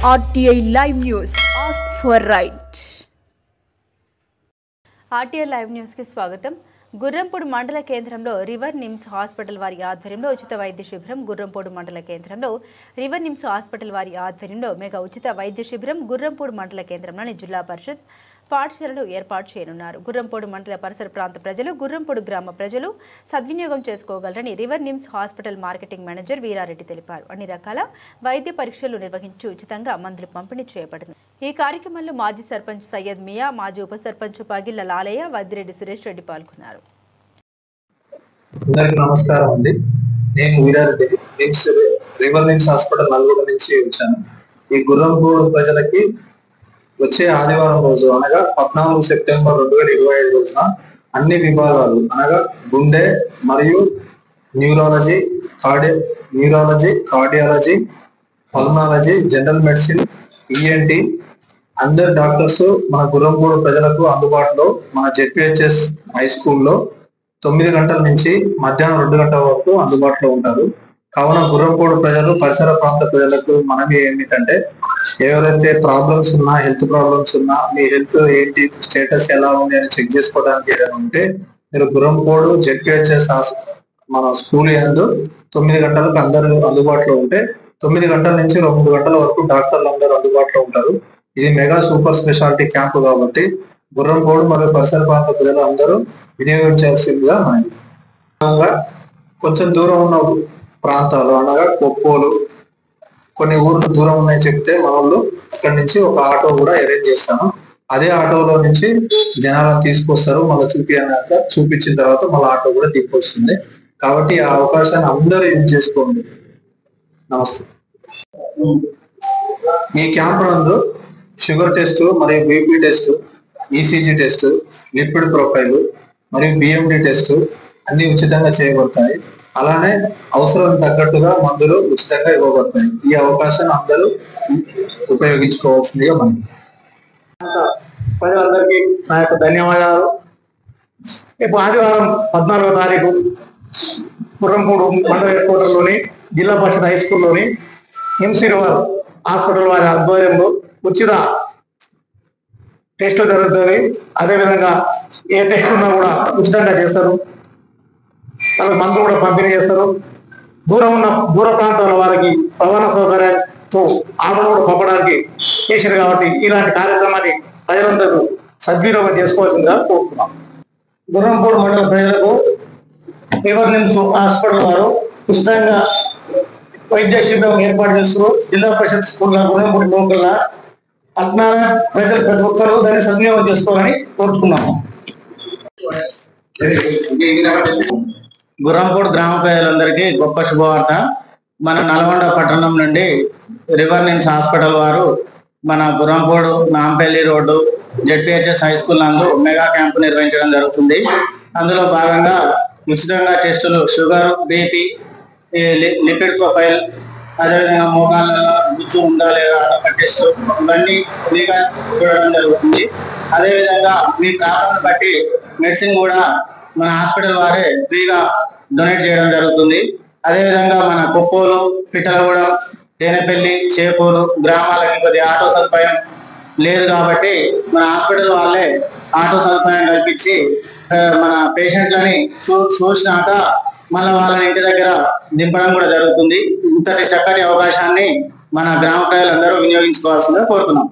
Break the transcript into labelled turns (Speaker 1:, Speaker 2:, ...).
Speaker 1: RTI Live News. Ask for right.
Speaker 2: RTI Live News की स्वागतम. గుర్రంపూడి మండల కేంద్రంలో రివర్ నిమ్స్ హాస్పిటల్ వారి ఆధ్వర్యంలో ఉచిత వైద్య శిబిరం. గుర్రంపూడి మండల కేంద్రంలో రివర్ నిమ్స్ హాస్పిటల్ వారి ఆధ్వర్యంలో మెగా ఉచిత వైద్య శిబిరం గుర్రంపూడి మండల కేంద్రంలోని జిల్లా పరిషత్ పాఠశాలలో ఏర్పాటు చేయనున్నారు. గుర్రంపూడి మండల పరిసర ప్రాంత ప్రజలు, గుర్రంపూడి గ్రామ ప్రజలు సద్వినియోగం చేసుకోగలరని river NIMS hospital marketing manager Veerareddy తెలిపారు. అన్ని రకాల వైద్య పరీక్షలు నిర్వహించి ఉచితంగా మందులు పంపిణీ చేయబడింది. ఈ కార్యక్రమంలో మాజీ సర్పంచ్ సయ్యద్ మియా, మాజీ ఉప సర్పంచ్ పగిళ్ల లాలయ్య, వద్దిరెడ్డి సురేష్ రెడ్డి పాల్గొన్నారు.
Speaker 3: అందరికీ నమస్కారం అండి. నేను Veerareddy, river NIMS hospital Nalgonda నుంచి వచ్చాను. ఈ గుర్రంపూడి ప్రజలకి వచ్చే ఆదివారం రోజు అనగా 14 సెప్టెంబర్ 2025 రోజున అన్ని విభాగాలు అనగా గుండె మరియు neurology, cardiology, pulmonology, general medicine, ENT అందరు డాక్టర్స్ మన గుర్రంపూడి ప్రజలకు అందుబాటులో మన జెడ్పీహెచ్ఎస్ హై స్కూల్లో 9 గంటల నుంచి మధ్యాహ్నం 2 గంటల వరకు అందుబాటులో ఉంటారు. కావున గుర్రంపూడి ప్రజలు, పరిసర ప్రాంత ప్రజలకు మనవి ఏమిటంటే, ఎవరైతే ప్రాబ్లమ్స్ ఉన్నా, హెల్త్ ప్రాబ్లమ్స్ ఉన్నా, మీ హెల్త్ ఏంటి, స్టేటస్ ఎలా ఉంది అని చెక్ చేసుకోవడానికి ఏదైనా ఉంటే మీరు గుర్రంపూడి జెడ్పీహెచ్ఎస్ మన స్కూల్ యందు 9 గంటలకు అందరూ అందుబాటులో ఉంటే 9 గంటల నుంచి 2 గంటల వరకు డాక్టర్లు అందరూ అందుబాటులో ఉంటారు. ఇది మెగా సూపర్ స్పెషాలిటీ క్యాంపు కాబట్టి గుర్రంపూడి మరియు పరిసర ప్రాంత ప్రజలు అందరూ వినియోగించాల్సిందిగా మనకి. కొంచెం దూరం ఉన్న ప్రాంతాలు అనగా కొప్పోలు, కొన్ని ఊర్లు దూరం ఉన్నాయి చెప్తే మన వాళ్ళు అక్కడి నుంచి ఒక ఆటో కూడా అరేంజ్ చేస్తాము. అదే ఆటోలో నుంచి జనాలను తీసుకొస్తారు. మళ్ళీ చూపించిన తర్వాత మళ్ళీ ఆటో కూడా తీసుకొస్తుంది. కాబట్టి ఆ అవకాశాన్ని అందరూ యూజ్ చేసుకోండి. నమస్తే. ఈ క్యాంప్ నందు షుగర్ టెస్ట్ మరియు BP test, ECG test, lipid profile మరియు BMD టెస్ట్ అన్ని ఉచితంగా చేయబడతాయి. అలానే అవసరం తగ్గట్టుగా మందులు ఉచితంగా ఇవ్వబడతాయి. ఈ అవకాశాన్ని అందరూ ఉపయోగించుకోవాల్సిందిగా మనం ప్రజలందరికీ నా యొక్క ధన్యవాదాలు. రేపు ఆదివారం 14వ తారీఖు గుర్రంపూడి మండల హెడ్ క్వార్టర్లోని జిల్లా పరిషత్ హై స్కూల్లోని నిమ్స్ రివర్ హాస్పిటల్ వారి ఆధ్వర్యంలో ఉచిత టెస్టులు జరుగుతుంది. అదేవిధంగా ఏ టెస్ట్ ఉన్నా కూడా ఉచితంగా చేస్తారు. వాళ్ళకి మందులు కూడా పంపిణీ చేస్తారు. దూర ప్రాంతాల వారికి రవాణా సౌకర్యంతో ఆటోలు కూడా పంపడానికి చేశారు. కాబట్టి ఇలాంటి కార్యక్రమాన్ని ప్రజలందరూ సద్వినియోగం చేసుకోవాల్సిందిగా కోరుతున్నాం. గుర్రంపూడి మండల ప్రజలకు రివర్ నిమ్స్ హాస్పిటల్ వారు ఉచితంగా వైద్య శిబిరం ఏర్పాటు చేస్తారు. జిల్లా పరిషత్ స్కూల్ గుర్రంపూడి లోకల్లా అజ్ఞాన ప్రజలు ప్రతి ఒక్కరూ దాన్ని సద్వినియోగం చేసుకోవాలని కోరుతున్నాము.
Speaker 4: గుర్రంపూడి గ్రామ ప్రజలందరికీ గొప్ప శుభవార్త. మన నల్గొండ పట్టణం నుండి రివర్ నిమ్స్ హాస్పిటల్ వారు మన Gurrampudi Nampally road ZPHS high school నందు మెగా క్యాంపు నిర్వహించడం జరుగుతుంది. అందులో భాగంగా ఉచితంగా టెస్టులు షుగర్, బీపీ, లిపిడ్ ప్రొఫైల్, అదేవిధంగా మోకాళ్ళలో గుజ్జు ఉందా లేదా అదొక టెస్ట్, ఇవన్నీ ఫ్రీగా చూడడం జరుగుతుంది. అదేవిధంగా మీ ప్రాబ్లం బట్టి మెడిసిన్ కూడా మన హాస్పిటల్ వారే ఫ్రీగా డొనేట్ చేయడం జరుగుతుంది. అదేవిధంగా మన కొప్పోలు, పిట్టలగూడెం, తేనెపల్లి, చేపూరు గ్రామాలకి కొద్దిగా ఆటో సదుపాయం లేదు కాబట్టి మన హాస్పిటల్ వాళ్ళే ఆటో సదుపాయం కల్పించి మన పేషెంట్లని చూసినాక మళ్ళీ వాళ్ళని ఇంటి దగ్గర దింపడం కూడా జరుగుతుంది. ఇంతటి చక్కటి అవకాశాన్ని మన గ్రామ ప్రజలందరూ వినియోగించుకోవాల్సిందిగా కోరుతున్నాం.